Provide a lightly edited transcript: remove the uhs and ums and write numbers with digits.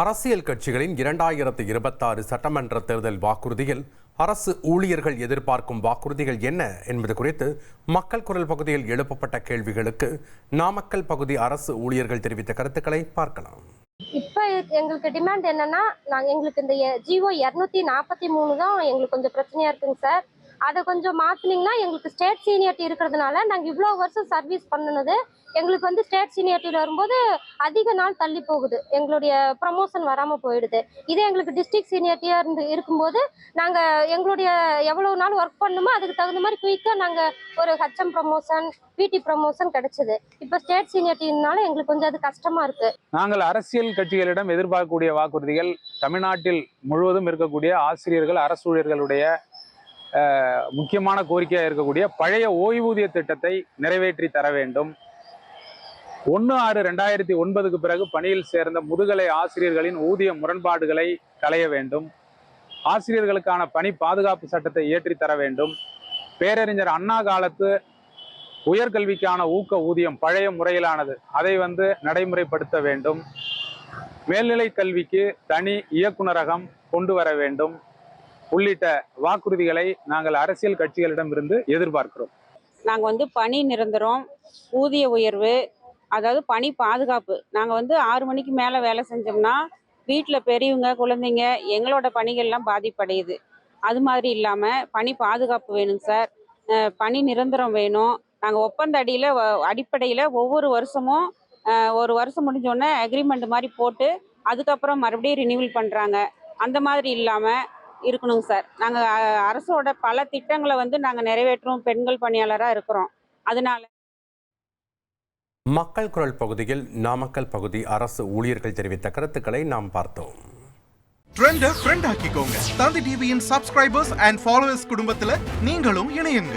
அரசியல் கட்சிகளின் 2026 சட்டமன்ற தேர்தல் வாக்குறுதியில் அரசு ஊழியர்கள் எதிர்பார்க்கும் வாக்குறுதிகள் என்ன என்பது குறித்து மக்கள் குரல் பகுதியில் எழுப்பப்பட்ட கேள்விகளுக்கு நாமக்கல் பகுதி அரசு ஊழியர்கள் தெரிவித்த கருத்துக்களை பார்க்கலாம். இப்போ எங்களுக்கு டிமாண்ட் என்னன்னா, எங்களுக்கு இந்த ஜிஓ 243 தான் எங்களுக்கு கொஞ்சம் பிரச்சனையா இருக்குங்க சார். அதை கொஞ்சம் மாற்றினீங்கன்னா எங்களுக்கு ஸ்டேட் சீனியாரிட்டி இருக்கிறதுனால நாங்கள் இவ்வளோ வருஷம் சர்வீஸ் பண்ணினது எங்களுக்கு வந்து ஸ்டேட் சீனியாரிட்டியில் வரும்போது அதிக நாள் தள்ளி போகுது, எங்களுடைய ப்ரமோஷன் வராமல் போயிடுது. இதே எங்களுக்கு டிஸ்ட்ரிக்ட் சீனியாரிட்டியாக இருக்கும்போது நாங்கள் எங்களுடைய எவ்வளோ நாள் ஒர்க் பண்ணணுமோ அதுக்கு தகுந்த மாதிரி குயிக்காக நாங்கள் ஒரு ஹெச்எம் ப்ரமோஷன் பிடி ப்ரமோஷன் கிடைச்சது. இப்போ ஸ்டேட் சீனியாரிட்டினால எங்களுக்கு கொஞ்சம் அது கஷ்டமாக இருக்குது. நாங்கள் அரசியல் கட்சிகளிடம் எதிர்பார்க்கக்கூடிய வாக்குறுதிகள் தமிழ்நாட்டில் முழுவதும் இருக்கக்கூடிய ஆசிரியர்கள் அரசு ஊழியர்களுடைய முக்கியமான கோரிக்கையாக இருக்கக்கூடிய பழைய ஓய்வூதிய திட்டத்தை நிறைவேற்றி தர வேண்டும். 1/6/2009 பிறகு பணியில் சேர்ந்த முதுகலை ஆசிரியர்களின் ஊதிய முரண்பாடுகளை களைய வேண்டும். ஆசிரியர்களுக்கான பணி பாதுகாப்பு சட்டத்தை ஏற்றி தர வேண்டும். பேரறிஞர் அண்ணா காலத்து உயர்கல்விக்கான ஊக்க ஊதியம் பழைய முறையிலானது அதை நடைமுறைப்படுத்த வேண்டும். மேல்நிலை கல்விக்கு தனி இயக்குநரகம் கொண்டு வர வேண்டும் உள்ளிட்ட வாக்குறுதிகளை நாங்கள் அரசியல் கட்சிகளிடம் இருந்து எதிர்பார்க்கிறோம். நாங்கள் பணி நிரந்தரம், ஊதிய உயர்வு, அதாவது பணி பாதுகாப்பு. நாங்கள் 6 மணிக்கு மேலே வேலை செஞ்சோம்னா வீட்டில் பெரியவங்க குழந்தைங்க எங்களோட பணிகள்லாம் பாதிப்படையுது. அது மாதிரி இல்லாமல் பணி பாதுகாப்பு வேணுங்க சார். பணி நிரந்தரம் வேணும். நாங்கள் ஒப்பந்த அடிப்படையில் ஒவ்வொரு வருஷமும் ஒரு வருஷம் முடிஞ்சோடனே அக்ரிமெண்ட் மாதிரி போட்டு அதுக்கப்புறம் மறுபடியும் ரினியூவல் பண்ணுறாங்க. அந்த மாதிரி இல்லாமல் இருக்கணுங்க சார். நாங்கள் அரசோட பல திட்டங்களை நாங்கள் நிறைவேற்றும் பெண்கள் பணியாளராக இருக்கிறோம். அதனால மக்கள் குரல் பகுதியில் நாமக்கல் பகுதி அரசு ஊழியர்கள் தெரிவித்த கருத்துக்களை நாம் பார்த்தோம். ட்ரெண்டை ஃப்ரெண்ட் ஆக்கிக்கோங்க. தந்தி டிவியின் சப்ஸ்கிரைபர்ஸ் அண்ட் ஃபாலோவர்ஸ் குடும்பத்தில் நீங்களும் இணையுங்க.